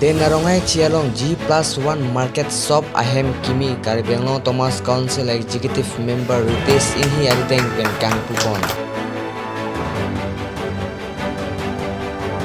Denarong Chialong G+1 Market Shop ahem kimi Karbi Thomas Council Executive Member Ritesh Enghi arideng pen kangpu pon.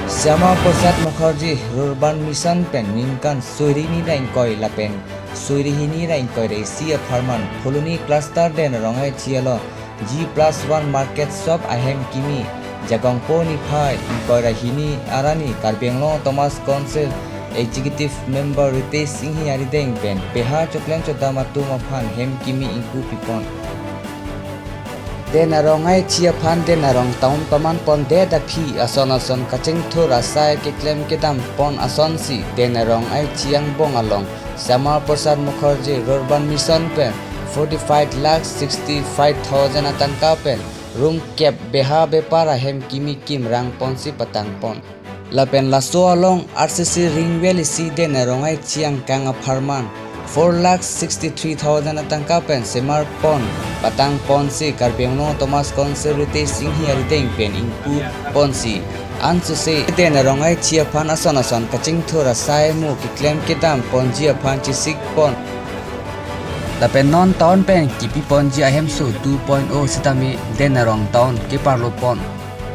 Sama Prasad Mukherjee Urban Mission pen ningkan suirini rain koi lapen suirihini rain koi resia farman Pholuni cluster Denarong Chialong G+1 Market Shop ahem kimi Jagongpo ni phai koi rahini arani Karbi Thomas Council Executive Member Ritesh Enghi arideng pen peha choklem chodama tu maphan hem kimi ingku pipon. Denarong chia phan Denarong taun paman pon de da phi ason kacheng thur asai keklem kedam pon ason si Denarong chiang bong along Sama Prasad Mukherjee Urban Mission pen 45,65,000 atangka pen room cap beha bepara hem kimi kim rang pon si patang pon. Lapen laso along RCC ringwell si Denarong chiang kang aparman 4,63,000 atangka pen semar pon patang pon si Karbi Thomas Council Ritesh Enghi arideng pen ingpu pon si ansu se Denarong chia phan ason kaching thora sai mu kiklem kedam pon jia phan chisik pon. Lapen non town pen kipi pon ji ahem su 2.0 sitami Denarong town ke parlo pon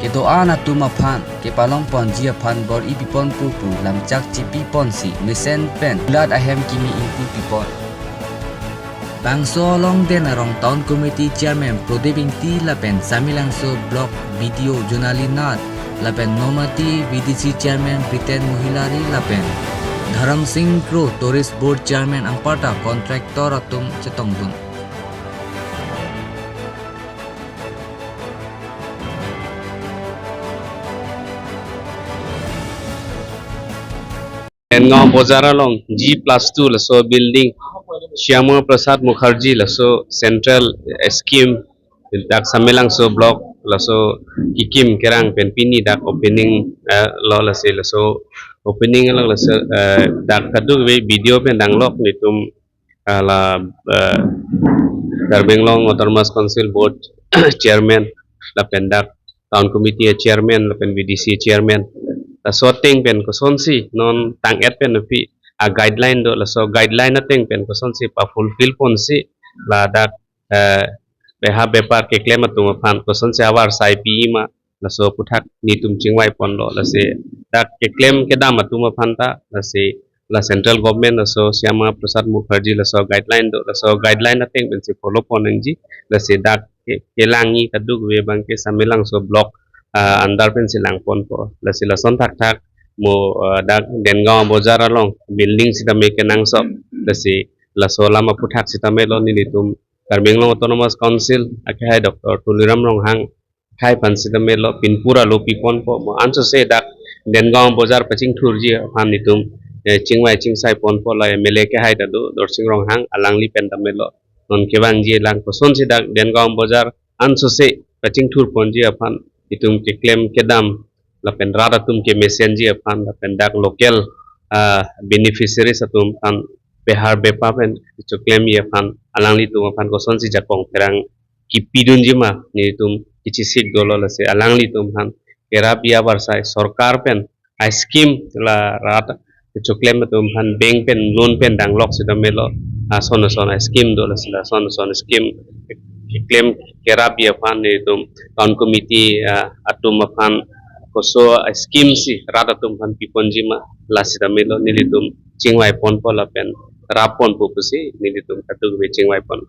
ke doa na tuma phan ke palong pon jia phan bor ipi pon pu lam chak chipi pon si mesen pen blood ahem kimi ingpu pipon. Bangso long Denarong town committee chairman Prodebing ti lapen samilangso block video jonalinat lapen nomati VDC chairman Britain Mohilari lapen Dharam Singh Kro tourist board chairman angpata contractor atum chetongdun. Anglong Bozar along G+2 laso building Sama Prasad Mukherjee laso central scheme dak samelang so block laso kikim kerang penpini dak opening lo laso opening along laso dak kadu video pen danglok nitum la Karbi Thomas Council board chairman la pendak town committee chairman la pen VDC chairman sorting pen kosonsi non tanget pen pi a guideline do la so guideline ateng pen kosonsi pa fulfill ponsi la dak beha bepar ke claim atung phan kosonsi awar sai pi ma la so puthak ni tum chingwai pon lo la se dak ke claim ke dam atung phan ta la se la central government la so Sama Prasad Mukherjee la so guideline do la so guideline ateng pen se follow ponengji la se dak ke langi kaduk we bang ke samelang so block andar pen silang pon po la sila son thak mo dak Dengaw Bozar along building sita me kenang so la si la so lama puthak sita me lo ni litum Karbi Autonomous Council akhai Dr. Tuliram Ronghang khai pan sita me lo pinpura lo pipon po mo anso se dak Dengaw Bozar paching thurji han nitum chingwai chingsai pon po la MLA ke hai dadu Dorsing Ronghang alangli pen ta me lo non kebang ji lang ko son si dak Dengaw Bozar anso se paching thur pon ji aphan itum ke claim kedam lapen rada tum ke messenger aphan lapen dak local beneficiaries atum pan behar bepa pen itu claim ye aphan alangli tum aphan koson si jakong perang kipidun jima ni tum kichi sik dolo lase alangli tum pan kerapia barsai sarkar pen a scheme la rata itu claim tum pan bank pen loan pen dang lok sidam melo son scheme dolo sila son scheme claim kerapia pan ni tum town committee atum aphan koso scheme si rata tum pan pipon jima lasida melo nilitum chingwai pon pola pen rapon pupusi nilitum katu be chingwai pon